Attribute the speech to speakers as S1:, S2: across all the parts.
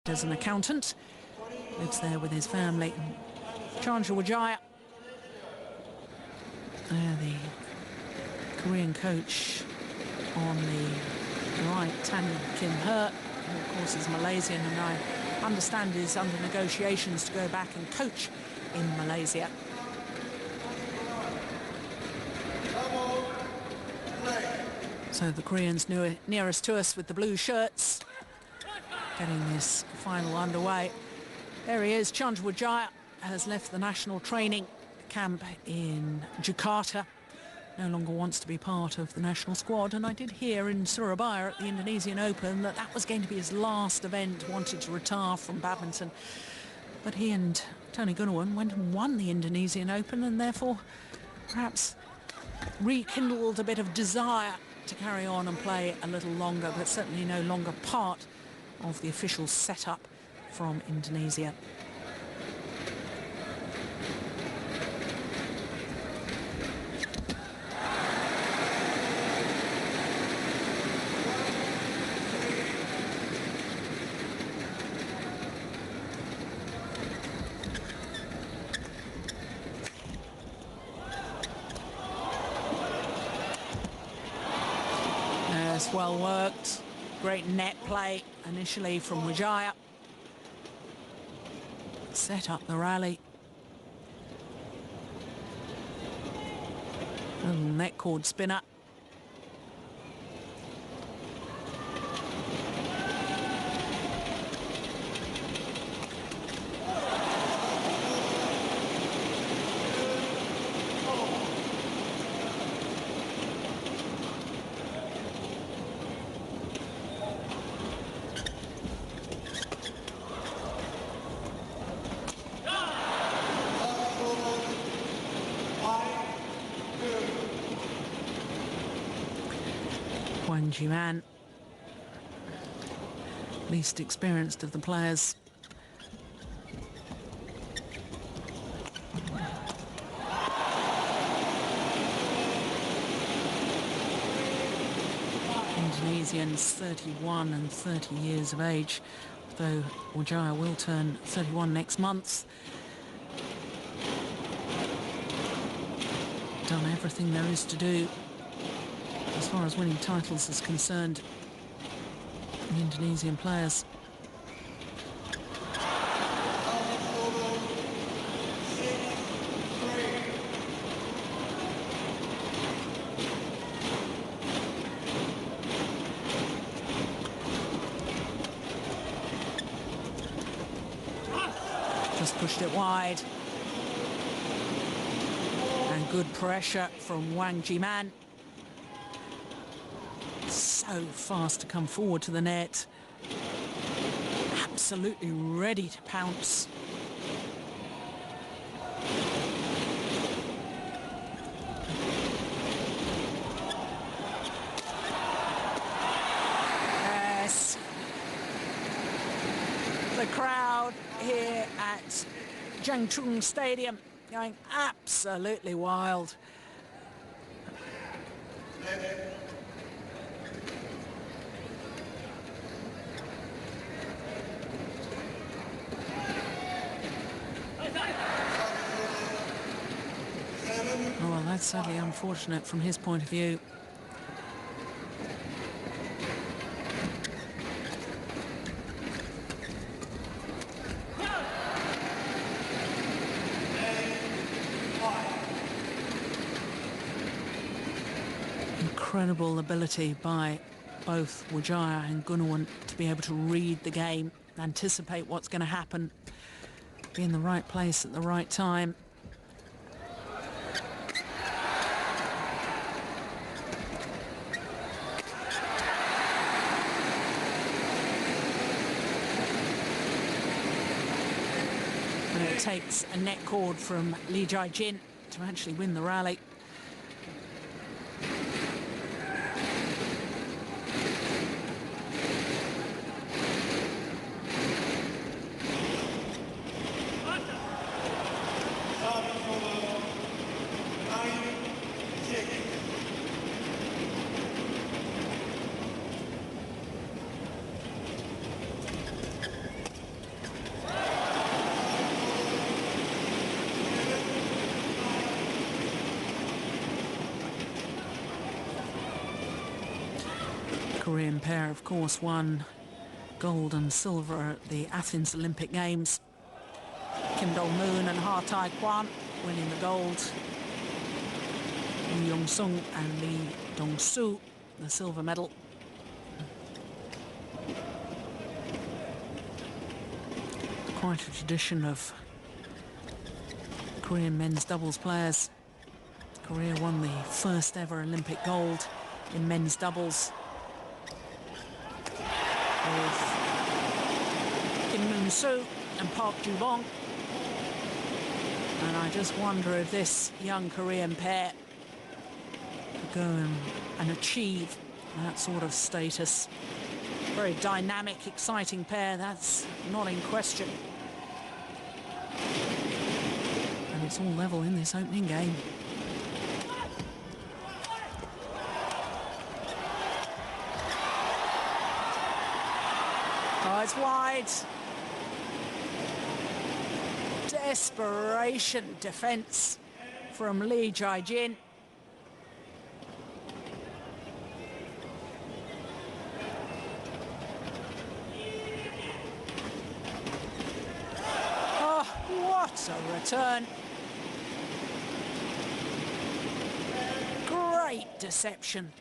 S1: as an accountant, lives there with his family. Chandra Wijaya, the Korean coach on the right, Tan Kim He, who of course is Malaysian, and I understand is under negotiations to go back and coach in Malaysia. So the Koreans nearest to us with the blue shirts, getting this final underway. There he is, Chandra Wijaya has left the national training camp in Jakarta, no longer wants to be part of the national squad, and I did hear in Surabaya at the Indonesian Open that that was going to be his last event, wanted to retire from badminton. But he and Tony Gunawan went and won the Indonesian Open, and therefore perhaps rekindled a bit of desire to carry on and play a little longer, but certainly no longer part of the official setup from Indonesia. Yes, well worked. Great net play initially from Wijaya. Set up the rally. Little net cord spinner. Hwang Man, least experienced of the players. Indonesians 31 and 30 years of age, though Wijaya will turn 31 next month. Done everything there is to do as far as winning titles is concerned, the Indonesian players. Just pushed it wide. And good pressure from Hwang Man. So fast to come forward to the net. Absolutely ready to pounce. Yes. The crowd here at Jangchung Stadium going absolutely wild. Oh, well, that's sadly unfortunate from his point of view. Incredible ability by both Wijaya and Gunawan to be able to read the game, anticipate what's going to happen, be in the right place at the right time. And it takes a net cord from Jae-Jin to actually win the rally. Korean pair, of course, won gold and silver at the Athens Olympic Games. Kim Dong-moon and Ha Tae-kwan winning the gold. Lee Yong-sung and Lee Dong-soo the silver medal. Quite a tradition of Korean men's doubles players. Korea won the first ever Olympic gold in men's doubles with Kim Moon-soo and Park Ju-bong. And I just wonder if this young Korean pair could go and achieve that sort of status. Very dynamic, exciting pair, that's not in question. And it's all level in this opening game. Oh, it's wide. Desperation defense from Lee Jae-Jin. Oh, what a return. Great deception.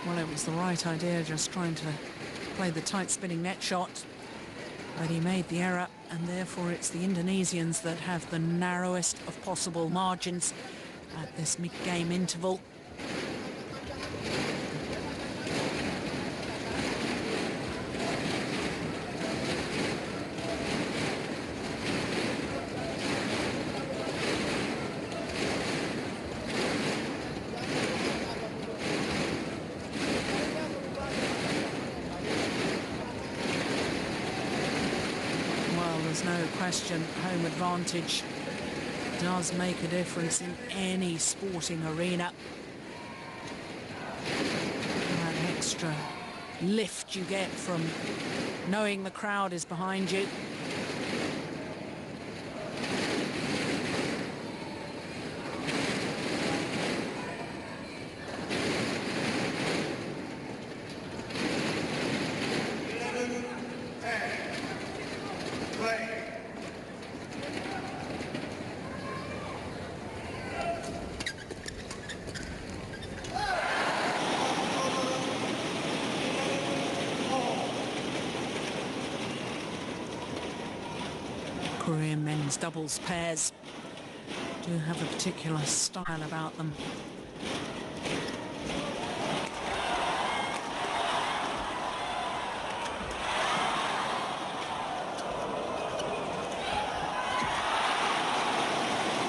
S1: Well, it was the right idea, just trying to play the tight spinning net shot, but he made the error, and therefore it's the Indonesians that have the narrowest of possible margins at this mid-game interval. There's no question home advantage does make a difference in any sporting arena. That extra lift you get from knowing the crowd is behind you. Korean men's doubles pairs do have a particular style about them.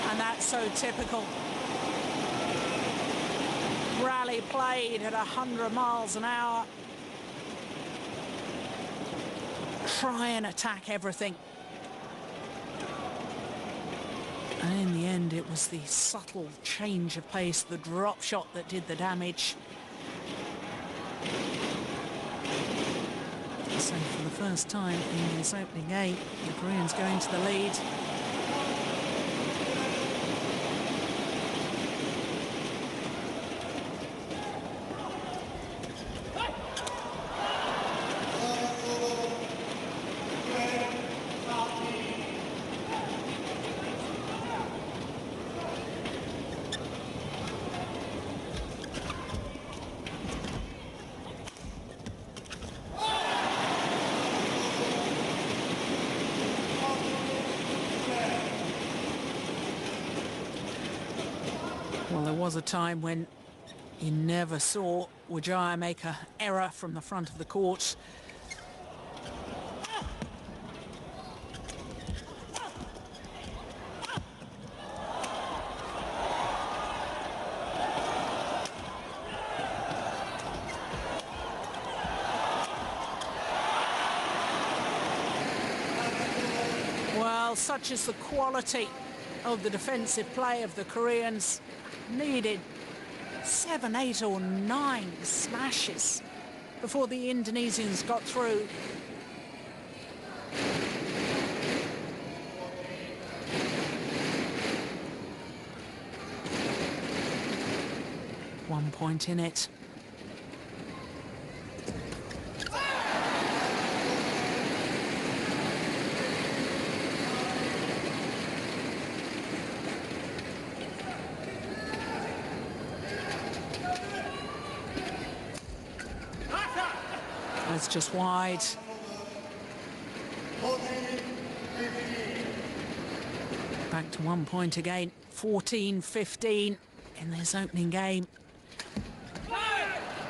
S1: And that's so typical. Rally played at 100 miles an hour. Try and attack everything. And in the end, it was the subtle change of pace, the drop shot, that did the damage. So for the first time in this opening game, the Koreans go into the lead. Well, there was a time when you never saw Wijaya make an error from the front of the court. Well, such is the quality of the defensive play of the Koreans. Needed 7, 8 or 9 smashes before the Indonesians got through. One point in it. That's just wide. Back to 1 point again. 14-15 in this opening game.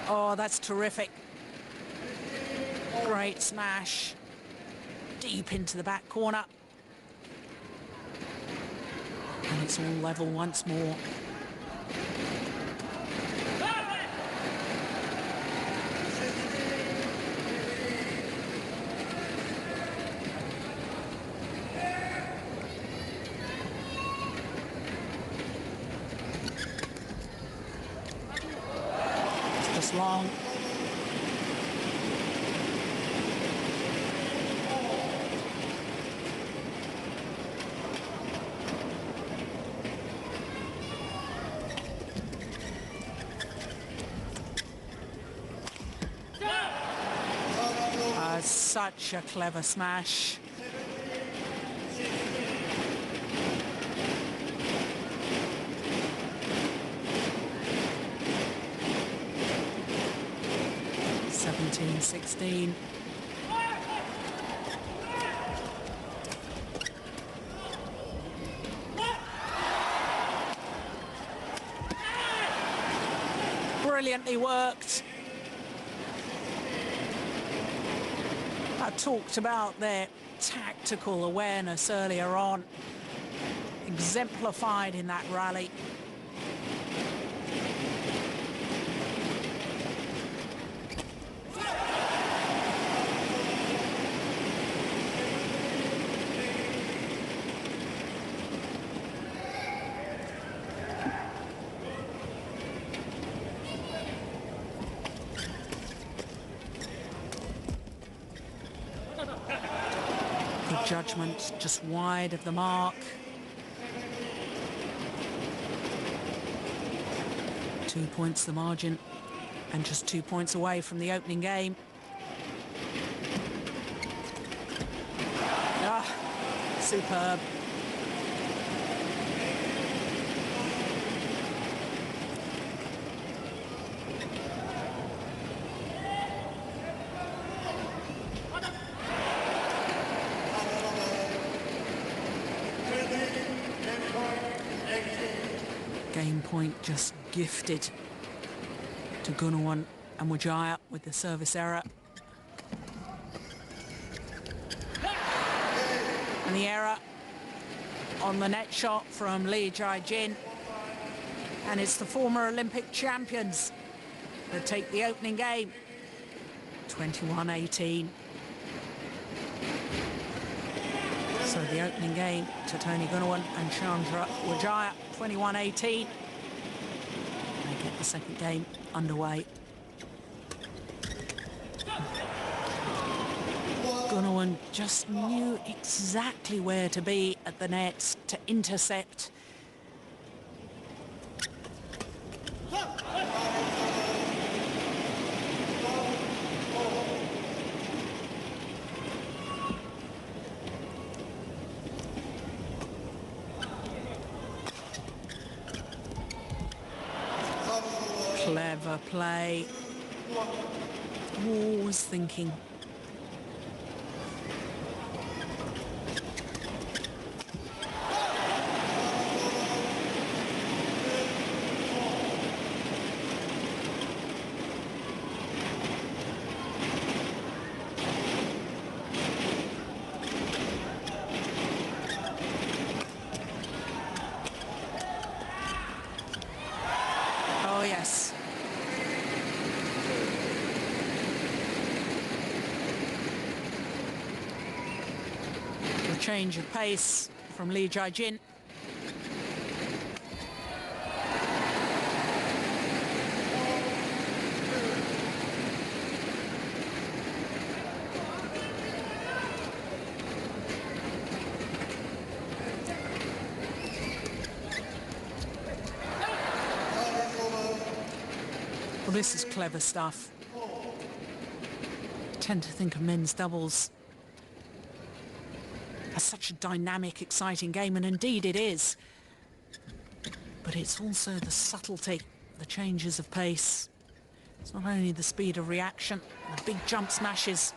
S1: Oh, that's terrific. Great smash. Deep into the back corner. And it's all level once more. Long. Such a clever smash. Seventeen, 16. Brilliantly worked. I talked about their tactical awareness earlier on, exemplified in that rally. Judgment just wide of the mark. 2 points the margin, and just 2 points away from the opening game. Ah, superb. Game point just gifted to Gunawan and Wijaya with the service error. And the error on the net shot from Jae-Jin. And it's the former Olympic champions that take the opening game. 21-18. So the opening game to Tony Gunawan and Chandra Wijaya, 21-18. They get the second game underway. Gunawan just knew exactly where to be at the net to intercept. Clever play. Always thinking. Oh, yes. A change of pace from Jae-Jin. This is clever stuff. I tend to think of men's doubles as such a dynamic, exciting game, and indeed it is. But it's also the subtlety, the changes of pace. It's not only the speed of reaction, the big jump smashes.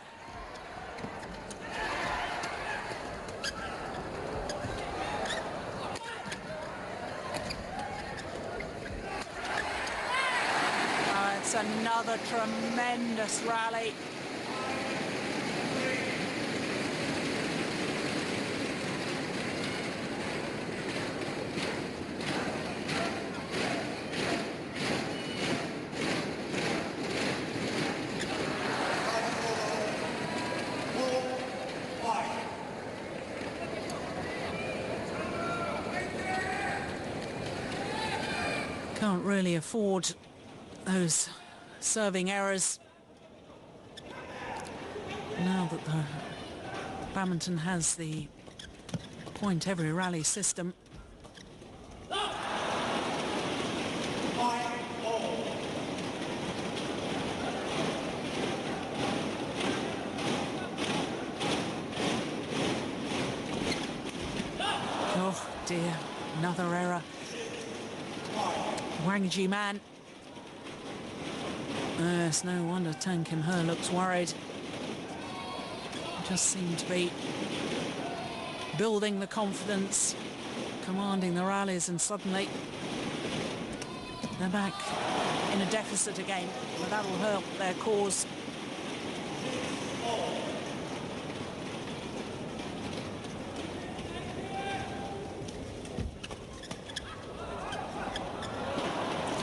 S1: It's another tremendous rally. Can't really afford those serving errors now that the Badminton has the point every rally system. Oh dear, another error. Hwang man. It's no wonder Tan Kim-Hee looks worried. Just seemed to be building the confidence, commanding the rallies, and suddenly they're back in a deficit again. But that will help their cause.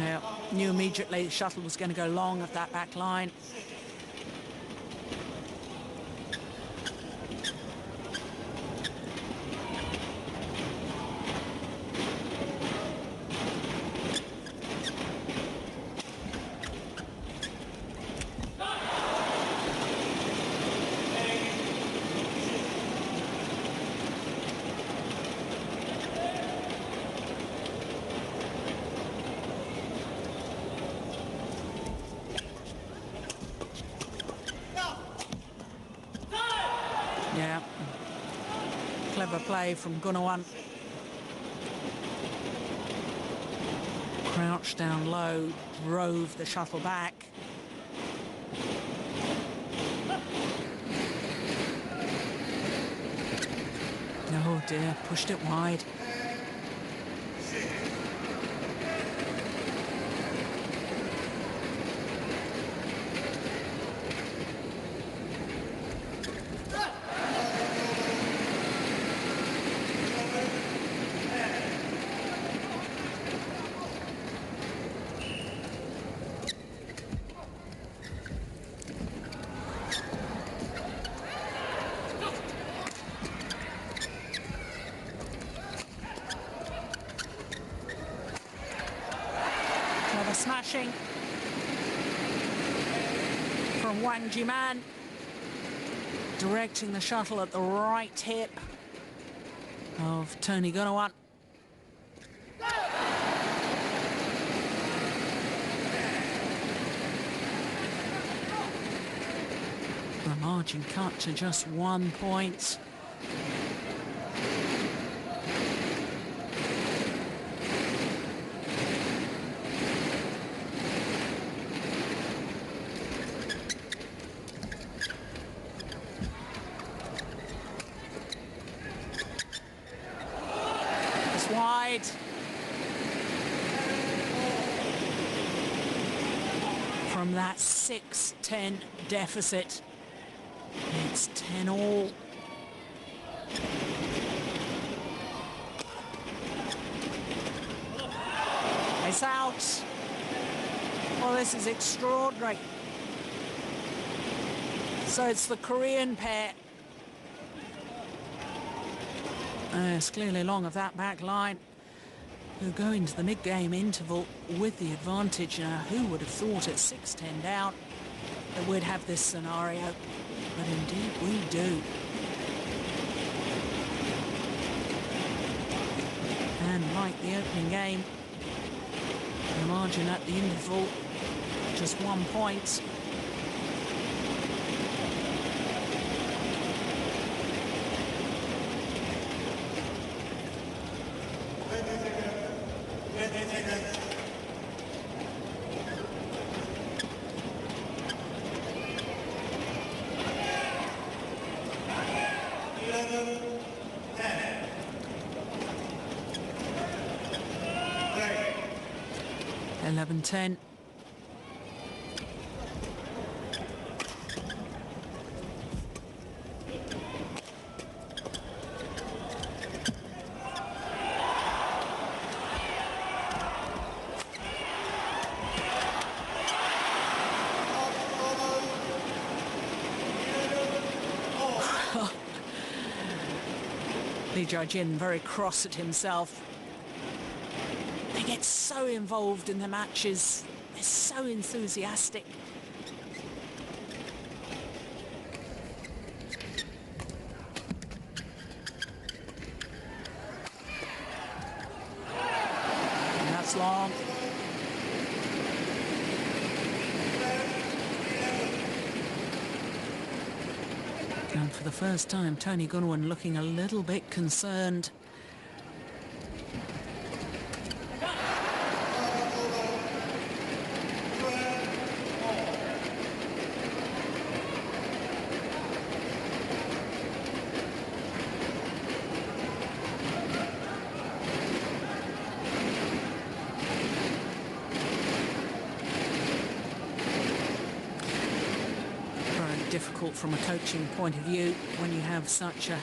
S1: Yeah, knew immediately the shuttle was going to go long at that back line. Yeah, clever play from Gunawan. Crouched down low, drove the shuttle back. Oh dear, pushed it wide. Another smashing from Hwang, directing the shuttle at the right hip of Tony Gunawan. The margin cut to just 1 point. Wide. From that 6-10 deficit, it's 10-all. It's out. Well, this is extraordinary. So it's the Korean pair. It's clearly long of that back line, who go into the mid-game interval with the advantage. Who would have thought at 6-10 down that we'd have this scenario? But indeed we do. And like the opening game, the margin at the interval just 1 point. Eleven 10. Jae-Jin very cross at himself. They get so involved in the matches. They're so enthusiastic. And that's long. And for the first time, Tony Gunawan looking a little bit concerned. Difficult from a coaching point of view when you have such a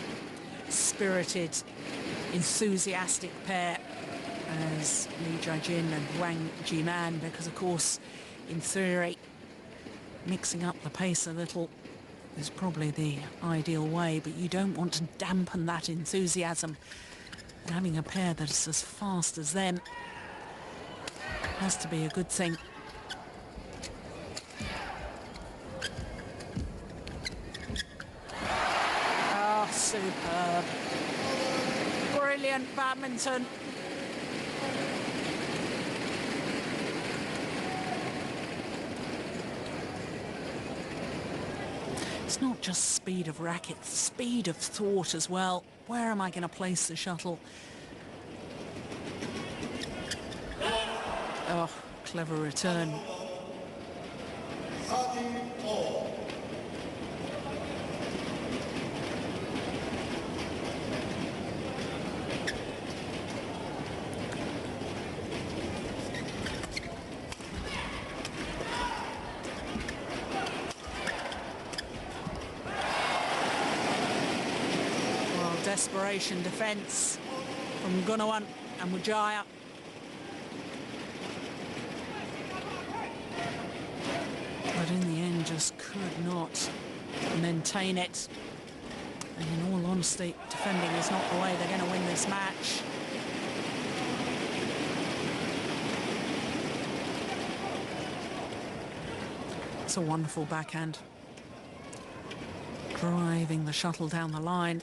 S1: spirited, enthusiastic pair as Jae-Jin and Hwang, because of course in theory mixing up the pace a little is probably the ideal way, but you don't want to dampen that enthusiasm, and having a pair that's as fast as them has to be a good thing. Superb. Brilliant badminton. It's not just speed of racket, speed of thought as well. Where am I going to place the shuttle? Oh, clever return. Desperation defence from Gunawan and Wijaya. But in the end just could not maintain it. And in all honesty, defending is not the way they're going to win this match. It's a wonderful backhand. Driving the shuttle down the line.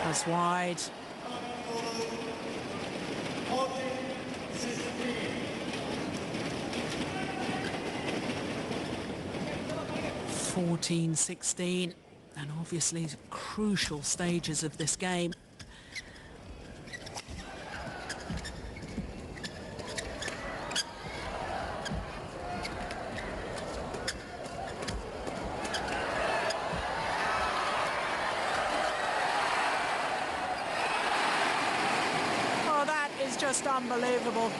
S1: That's wide. (14-16), and obviously crucial stages of this game. Just unbelievable.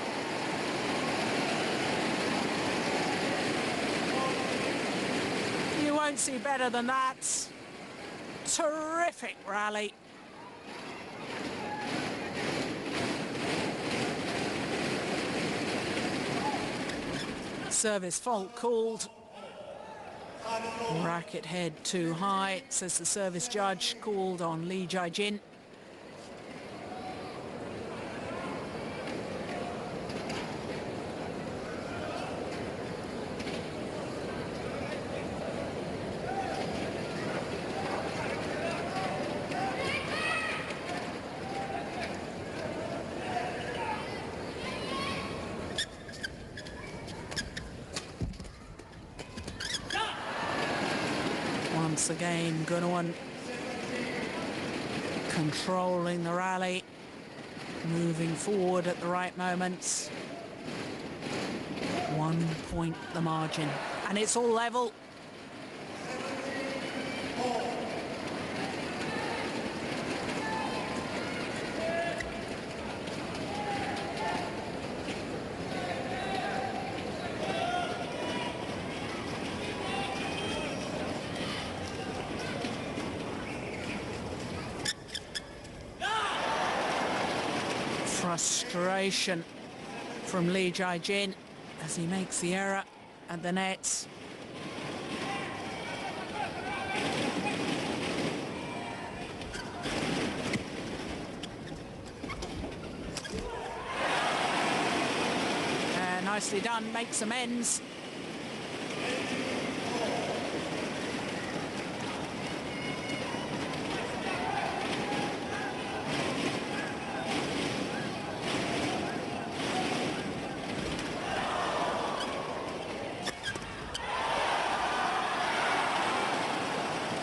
S1: You won't see better than that. Terrific rally. Service fault called. Racket head too high, says the service judge, called on Jae-Jin. Once again, Gunawan controlling the rally, moving forward at the right moments. 1 point the margin, and it's all level. Frustration from Jae-Jin as he makes the error at the nets. Nicely done, makes amends.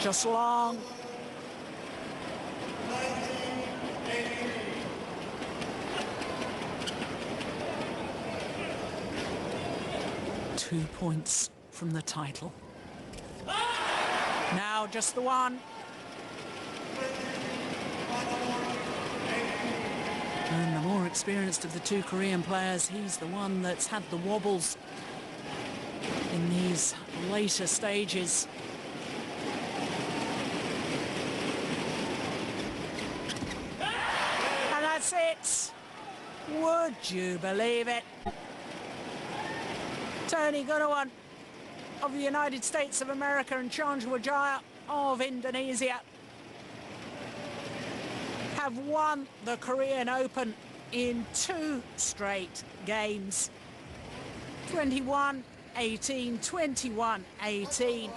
S1: Just long. Two points from the title. Now just the one. And the more experienced of the two Korean players, he's the one that's had the wobbles in these later stages. That's it. Would you believe it? Tony Gunawan of the United States of America and Chandra Wijaya of Indonesia have won the Korean Open in 2 straight games. 21-18, 21-18.